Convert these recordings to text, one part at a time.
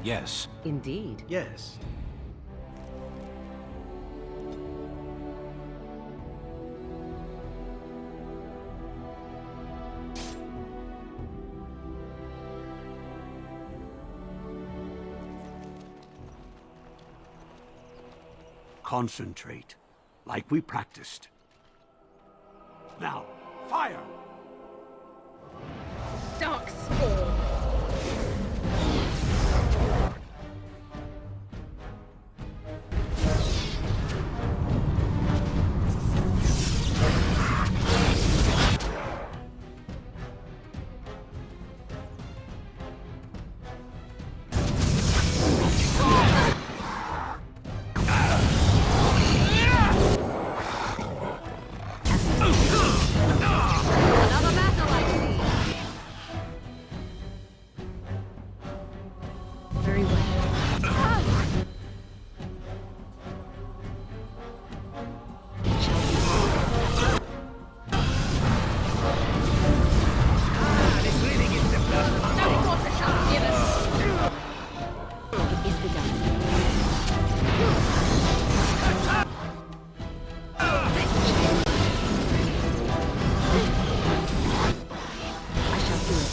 Yes. Indeed. Yes. Concentrate, like we practiced. Now, fire! Dark Spawn. Very well. It is begun. I shall do it.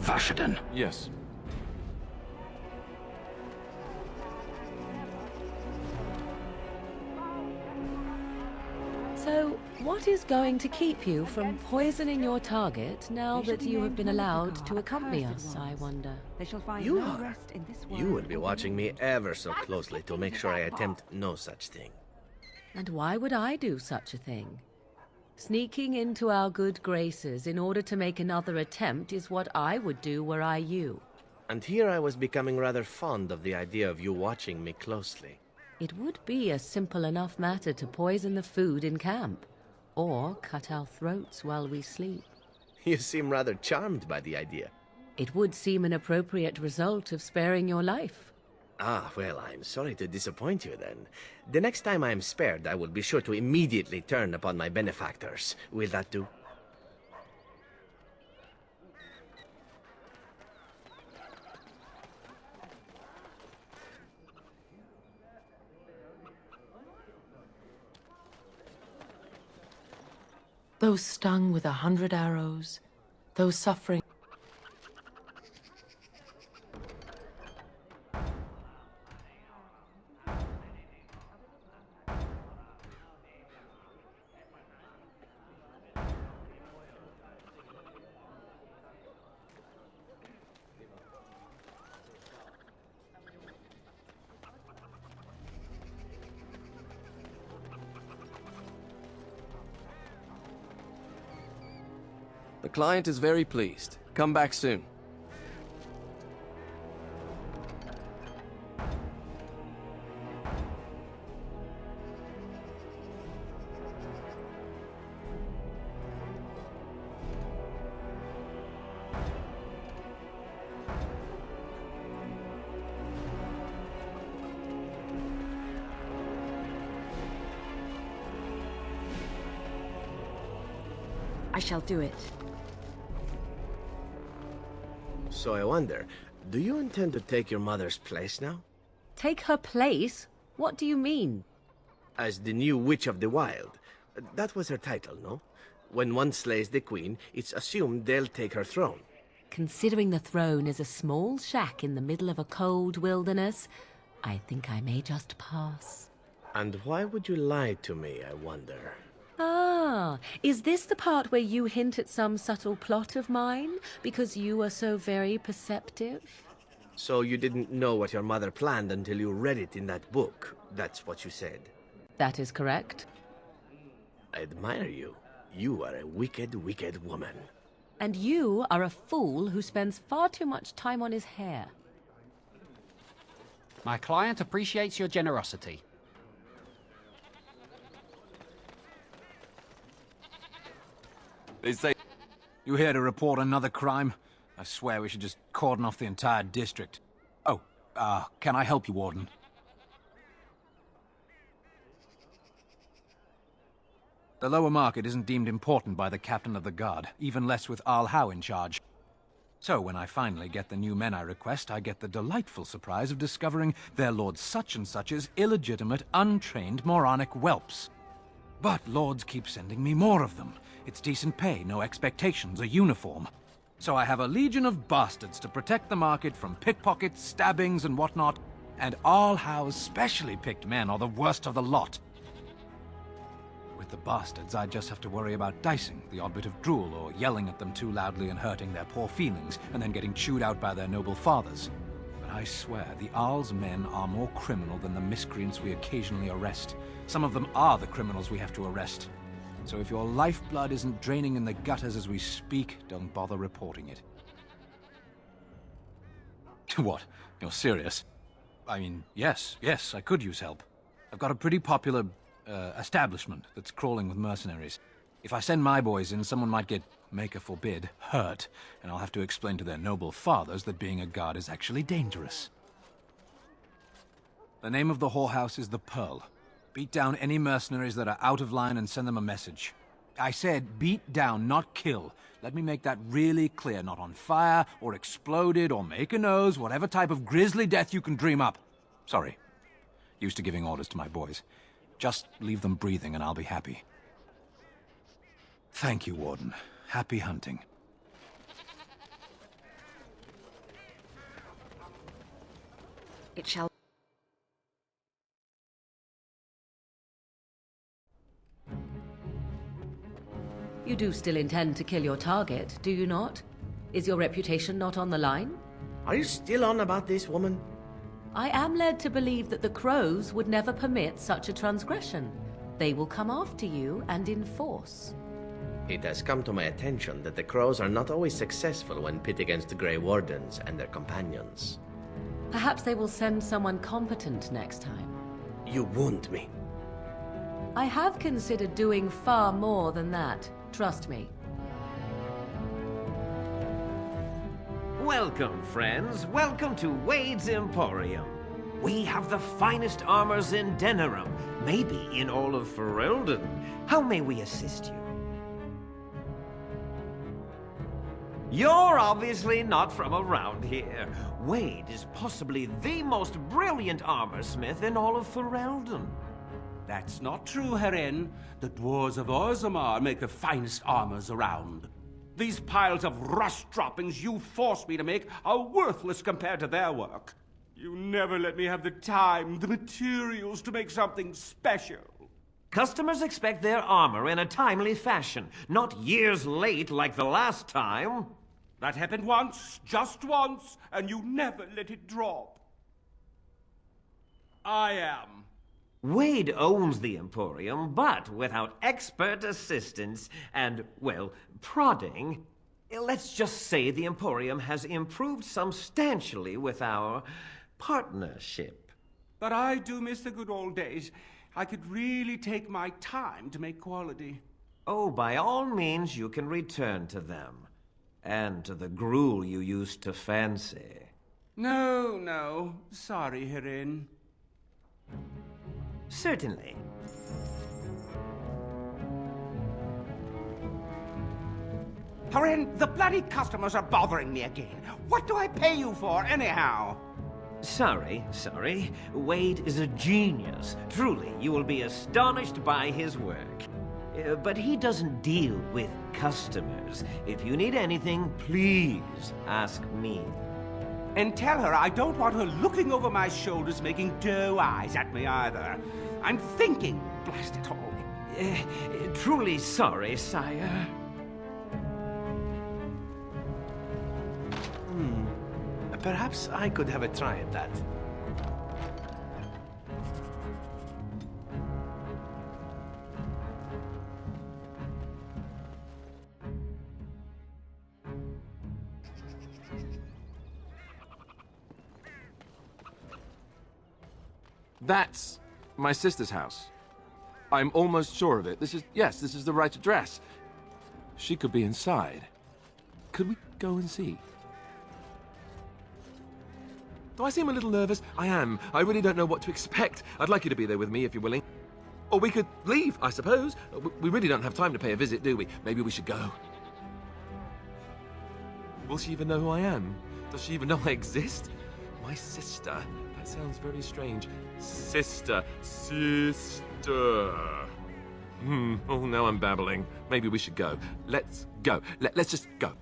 Vashaden. Yes. So, what is going to keep you from poisoning your target now that you have been allowed to accompany us, I wonder? You are. You will be watching me ever so closely to make sure I attempt no such thing. And why would I do such a thing? Sneaking into our good graces in order to make another attempt is what I would do were I you. And here I was becoming rather fond of the idea of you watching me closely. It would be a simple enough matter to poison the food in camp, or cut our throats while we sleep. You seem rather charmed by the idea. It would seem an appropriate result of sparing your life. Ah, well, I'm sorry to disappoint you then. The next time I am spared, I will be sure to immediately turn upon my benefactors. Will that do? Those stung with 100 arrows, those suffering. The client is very pleased. Come back soon. I shall do it. So I wonder, do you intend to take your mother's place now? Take her place? What do you mean? As the new Witch of the Wild. That was her title, no? When one slays the queen, it's assumed they'll take her throne. considering the throne is a small shack in the middle of a cold wilderness, I think I may just pass. And why would you lie to me, I wonder? Ah, is this the part where you hint at some subtle plot of mine, because you are so very perceptive? So you didn't know what your mother planned until you read it in that book. That's what you said. That is correct. I admire you. You are a wicked, wicked woman. And you are a fool who spends far too much time on his hair. My client appreciates your generosity. They say... You here to report another crime? I swear we should just cordon off the entire district. Oh, can I help you, Warden? The lower market isn't deemed important by the captain of the guard, even less with Al Howe in charge. So when I finally get the new men I request, I get the delightful surprise of discovering their Lord Such-and-Such's illegitimate, untrained, moronic whelps. But lords keep sending me more of them. It's decent pay, no expectations, a uniform. So I have a legion of bastards to protect the market from pickpockets, stabbings, and whatnot, and Al Howe's specially picked men are the worst of the lot. With the bastards, I just have to worry about dicing, the odd bit of drool, or yelling at them too loudly and hurting their poor feelings, and then getting chewed out by their noble fathers. But I swear, the Arl's men are more criminal than the miscreants we occasionally arrest. Some of them are the criminals we have to arrest. So if your lifeblood isn't draining in the gutters as we speak, don't bother reporting it. What? You're serious? I mean, yes, I could use help. I've got a pretty popular, establishment that's crawling with mercenaries. If I send my boys in, someone might get, maker forbid, hurt, and I'll have to explain to their noble fathers that being a guard is actually dangerous. The name of the whorehouse is the Pearl. Beat down any mercenaries that are out of line and send them a message. I said beat down, not kill. Let me make that really clear. Not on fire, or exploded, or make a nose, whatever type of grisly death you can dream up. Sorry. Used to giving orders to my boys. Just leave them breathing and I'll be happy. Thank you, Warden. Happy hunting. It shall... You do still intend to kill your target, do you not? Is your reputation not on the line? Are you still on about this, woman? I am led to believe that the crows would never permit such a transgression. They will come after you and in force. It has come to my attention that the crows are not always successful when pit against the Grey Wardens and their companions. Perhaps they will send someone competent next time. You wound me. I have considered doing far more than that. Trust me. Welcome, friends. Welcome to Wade's Emporium. We have the finest armors in Denerim, maybe in all of Ferelden. How may we assist you? You're obviously not from around here. Wade is possibly the most brilliant armorsmith in all of Ferelden. That's not true, Herin. The dwarves of Orzammar make the finest armors around. These piles of rust droppings you force me to make are worthless compared to their work. You never let me have the time, the materials to make something special. Customers expect their armor in a timely fashion, not years late like the last time. That happened once, just once, and you never let it drop. I am. Wade owns the Emporium, but without expert assistance and, well, prodding, let's just say the Emporium has improved substantially with our partnership. But I do miss the good old days. I could really take my time to make quality. Oh, by all means, you can return to them. And to the gruel you used to fancy. No. Sorry, Herin. Certainly. Herin, the bloody customers are bothering me again. What do I pay you for, anyhow? Sorry. Wade is a genius. Truly, you will be astonished by his work. But he doesn't deal with customers. If you need anything, please ask me. And tell her I don't want her looking over my shoulders making doe eyes at me either. I'm thinking, blast it all. Truly sorry, sire. Perhaps I could have a try at that. That's my sister's house. I'm almost sure of it. This is the right address. She could be inside. Could we go and see? Do I seem a little nervous? I am. I really don't know what to expect. I'd like you to be there with me if you're willing. Or we could leave, I suppose. We really don't have time to pay a visit, do we? Maybe we should go. Will she even know who I am? Does she even know I exist? My sister? That sounds very strange. Sister. Oh, now I'm babbling. Maybe we should go. Let's go. Let's just go.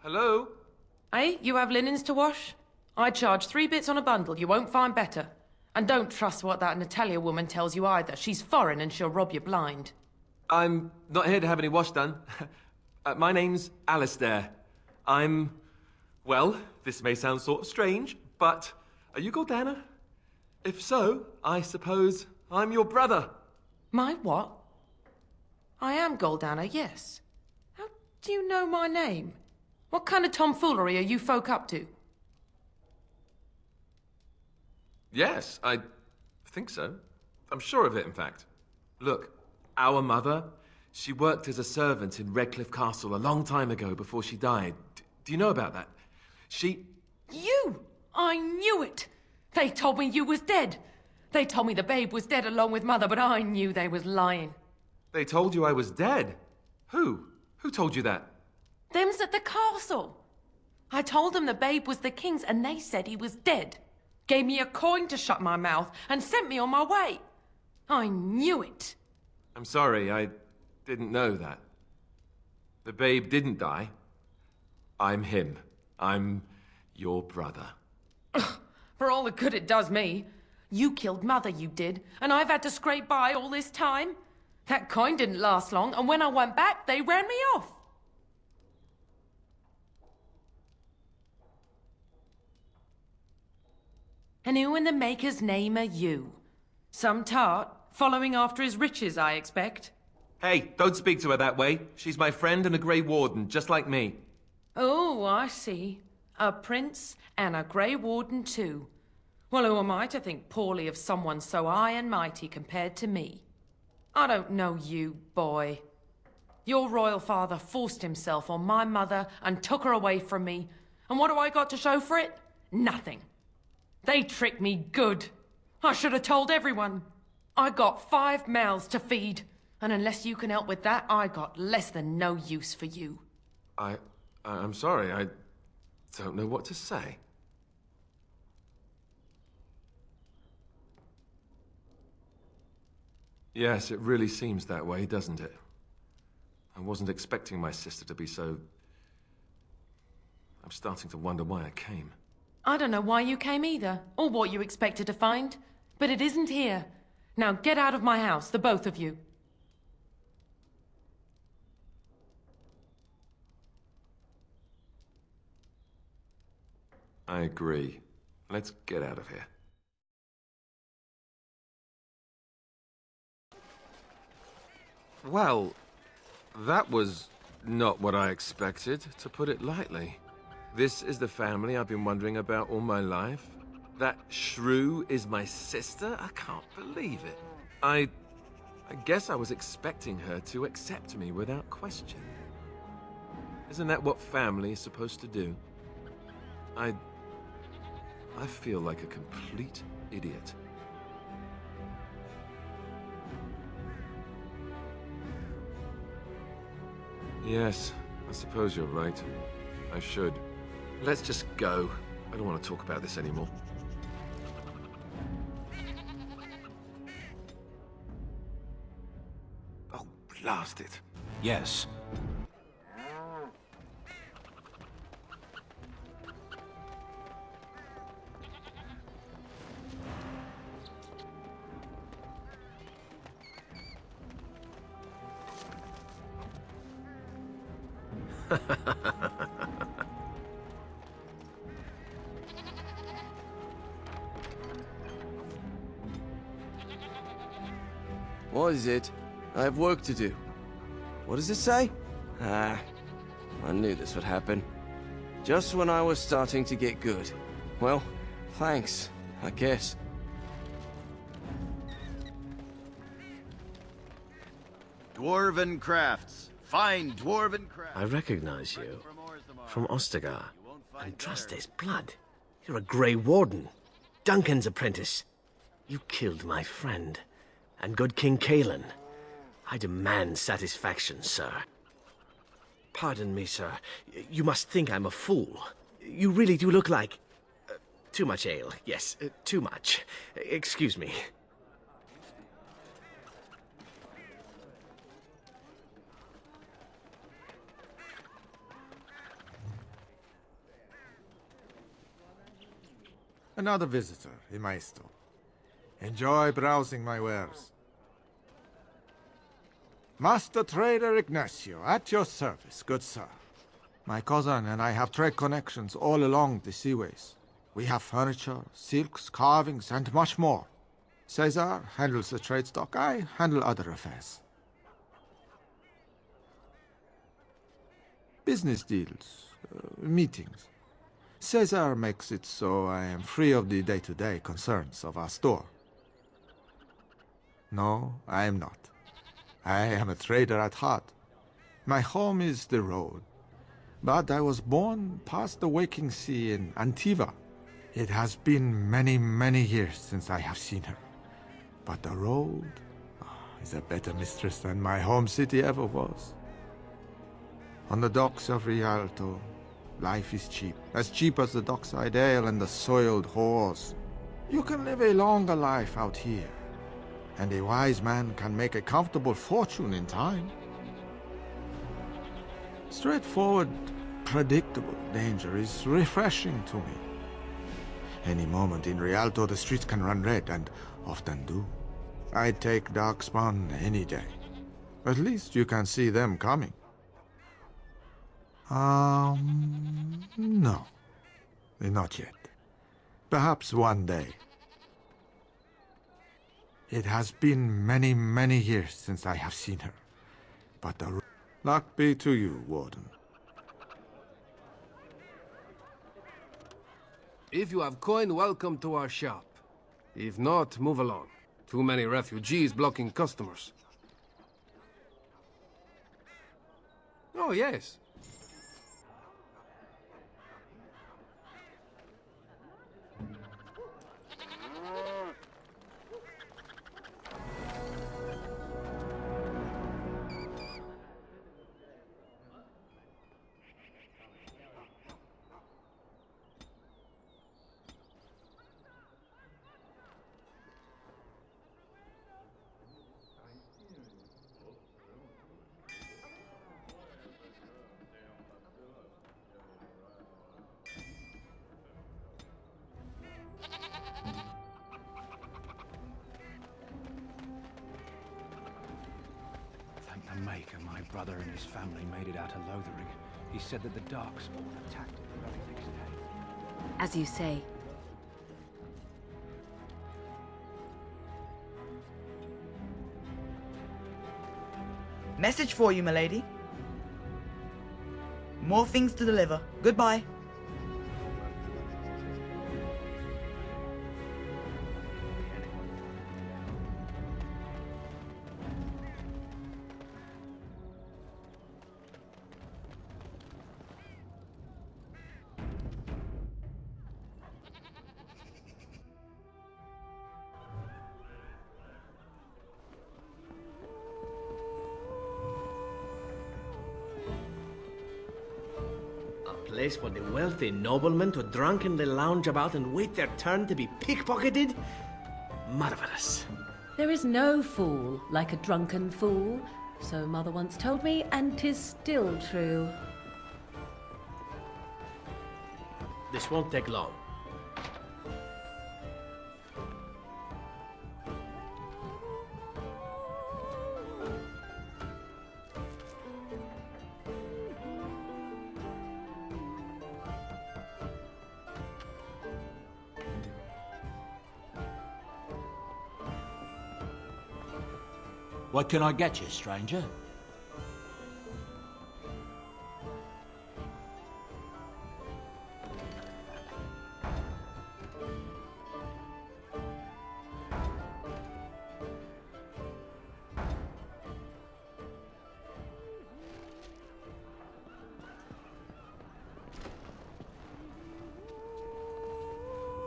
Hello? Hey, you have linens to wash? I charge 3 bits on a bundle. You won't find better. And don't trust what that Natalia woman tells you either. She's foreign and she'll rob you blind. I'm not here to have any wash done. My name's Alistair. Well, this may sound sort of strange, but are you Gordana? If so, I suppose I'm your brother. My what? I am Goldana, yes. How do you know my name? What kind of tomfoolery are you folk up to? Yes, I think so. I'm sure of it, in fact. Look, our mother, she worked as a servant in Redcliffe Castle a long time ago before she died. Do you know about that? You! I knew it! They told me you was dead. They told me the babe was dead along with mother, but I knew they was lying. They told you I was dead? Who? Who told you that? Them's at the castle. I told them the babe was the king's and they said he was dead. Gave me a coin to shut my mouth and sent me on my way. I knew it. I'm sorry, I didn't know that. The babe didn't die. I'm him. I'm your brother. For all the good it does me. You killed mother, you did, and I've had to scrape by all this time. That coin didn't last long, and when I went back, they ran me off. And who in the maker's name are you? Some tart, following after his riches, I expect. Hey, don't speak to her that way. She's my friend and a Grey Warden, just like me. Oh, I see. A prince and a Grey Warden too. Well, who am I to think poorly of someone so high and mighty compared to me? I don't know you, boy. Your royal father forced himself on my mother and took her away from me. And what do I got to show for it? Nothing. They tricked me good. I should have told everyone. I got 5 mouths to feed. And unless you can help with that, I got less than no use for you. I'm sorry, I don't know what to say. Yes, it really seems that way, doesn't it? I wasn't expecting my sister to be so... I'm starting to wonder why I came. I don't know why you came either, or what you expected to find. But it isn't here. Now get out of my house, the both of you. I agree. Let's get out of here. Well, that was not what I expected, to put it lightly. This is the family I've been wondering about all my life. That shrew is my sister? I can't believe it. I guess I was expecting her to accept me without question. Isn't that what family is supposed to do? I feel like a complete idiot. Yes, I suppose you're right. I should. Let's just go. I don't want to talk about this anymore. Oh, blast it. Yes. What is it? I have work to do. What does it say? Ah, I knew this would happen. Just when I was starting to get good. Well, thanks, I guess. Dwarven crafts. Fine dwarven crafts. I recognize you. From Ostagar. And trust his blood. You're a Grey Warden. Duncan's apprentice. You killed my friend. And good King Kalen. I demand satisfaction, sir. Pardon me, sir. You must think I'm a fool. You really do look like... too much ale. Yes, too much. Excuse me. Another visitor in my store. Enjoy browsing my wares. Master Trader Ignacio, at your service, good sir. My cousin and I have trade connections all along the seaways. We have furniture, silks, carvings, and much more. Caesar handles the trade stock, I handle other affairs. Business deals, meetings. Caesar makes it so I am free of the day-to-day concerns of our store. No, I am not. I am a trader at heart. My home is the road. But I was born past the waking sea in Antiva. It has been many, many years since I have seen her. But the road is a better mistress than my home city ever was. On the docks of Rialto, life is cheap. As cheap as the dockside ale and the soiled whores. You can live a longer life out here. And a wise man can make a comfortable fortune in time. Straightforward, predictable danger is refreshing to me. Any moment in Rialto the streets can run red, and often do. I'd take Darkspawn any day. At least you can see them coming. No. Not yet. Perhaps one day. It has been many, many years since I have seen her. But the... Luck be to you, Warden. If you have coin, welcome to our shop. If not, move along. Too many refugees blocking customers. Oh, yes. Maker, my brother and his family made it out of Lothering. He said that the Darkspawn attacked it the very next day. As you say. Message for you, milady. More things to deliver. Goodbye. place for the wealthy noblemen to drunkenly lounge about and wait their turn to be pickpocketed? Marvelous. There is no fool like a drunken fool, so Mother once told me, and 'tis still true. This won't take long. What can I get you, stranger?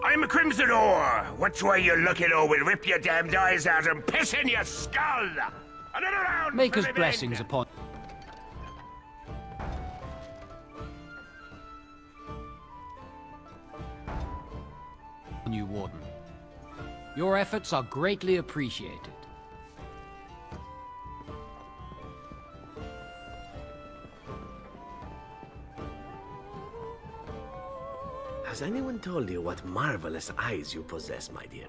I'm a Crimson Ore. Which way you looking, or we'll rip your damned eyes out and piss in your skull. Another round. Maker's for the blessings men. upon you, Warden. Your efforts are greatly appreciated. Has anyone told you what marvelous eyes you possess, my dear?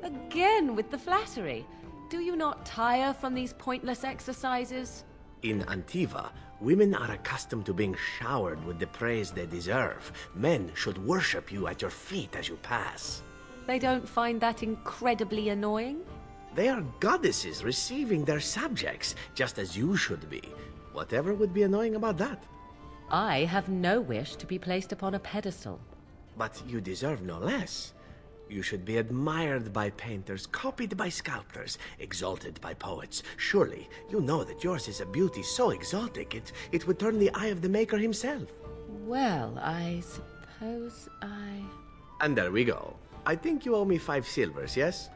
Again with the flattery. Do you not tire from these pointless exercises? In Antiva, women are accustomed to being showered with the praise they deserve. Men should worship you at your feet as you pass. They don't find that incredibly annoying? They are goddesses receiving their subjects, just as you should be. Whatever would be annoying about that? I have no wish to be placed upon a pedestal. But you deserve no less. You should be admired by painters, copied by sculptors, exalted by poets. Surely, you know that yours is a beauty so exotic, it would turn the eye of the maker himself. Well, I suppose I... And there we go. I think you owe me 5 silvers, yes?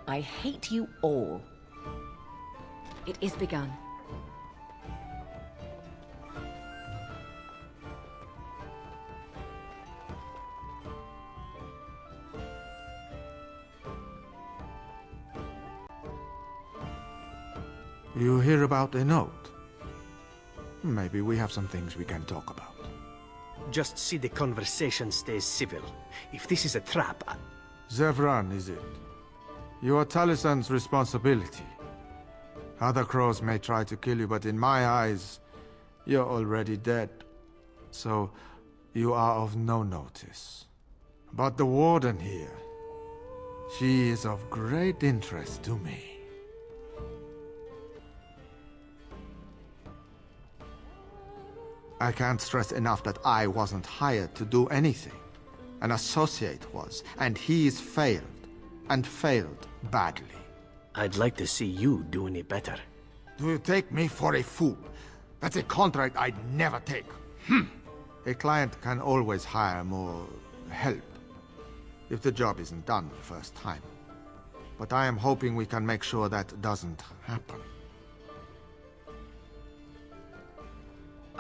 I hate you all. It is begun. You hear about a note? Maybe we have some things we can talk about. Just see the conversation stays civil. If this is a trap, Zevran, is it? You are Talisan's responsibility. Other crows may try to kill you, but in my eyes, you're already dead. So, you are of no notice. But the warden here, she is of great interest to me. I can't stress enough that I wasn't hired to do anything. An associate was, and he's failed. And failed badly. I'd like to see you do any better. Do you take me for a fool? That's a contract I'd never take. A client can always hire more help if the job isn't done the first time. But I am hoping we can make sure that doesn't happen.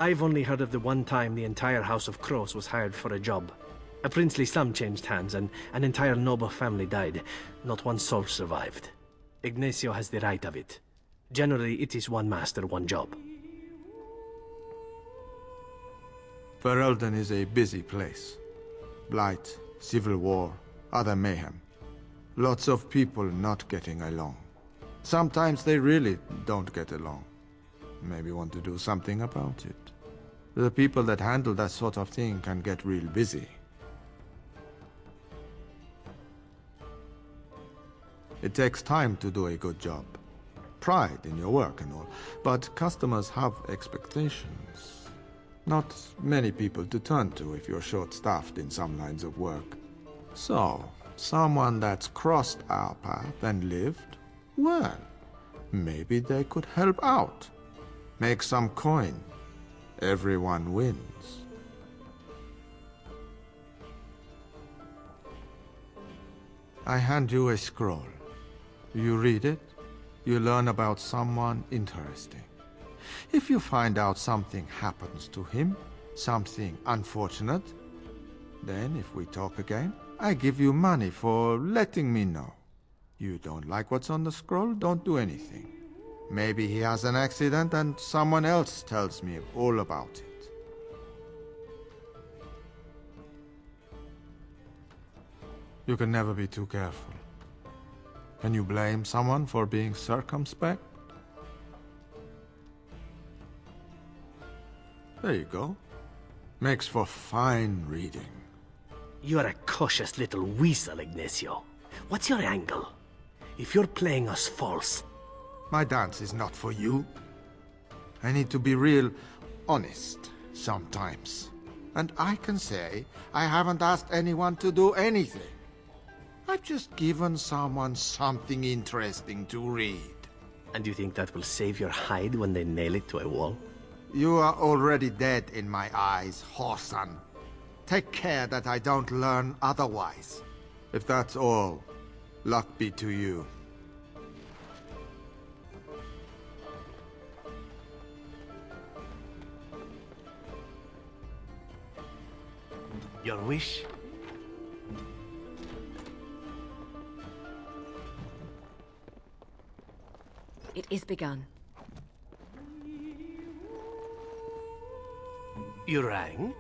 I've only heard of the one time the entire House of Crows was hired for a job. A princely sum changed hands, and an entire noble family died. Not one soul survived. Ignacio has the right of it. Generally, it is one master, one job. Ferelden is a busy place. Blight, civil war, other mayhem. Lots of people not getting along. Sometimes they really don't get along. Maybe want to do something about it. The people that handle that sort of thing can get real busy. It takes time to do a good job. Pride in your work and all. But customers have expectations. Not many people to turn to if you're short-staffed in some lines of work. So, someone that's crossed our path and lived, well, maybe they could help out. Make some coin. Everyone wins. I hand you a scroll. You read it, you learn about someone interesting. If you find out something happens to him, something unfortunate, then if we talk again, I give you money for letting me know. You don't like what's on the scroll, don't do anything. Maybe he has an accident and someone else tells me all about it. You can never be too careful. Can you blame someone for being circumspect? There you go. Makes for fine reading. You're a cautious little weasel, Ignacio. What's your angle? If you're playing us false... My dance is not for you. I need to be real honest sometimes. And I can say I haven't asked anyone to do anything. I've just given someone something interesting to read. And you think that will save your hide when they nail it to a wall? You are already dead in my eyes, whoreson. Take care that I don't learn otherwise. If that's all, luck be to you. Your wish? It is begun. You rang?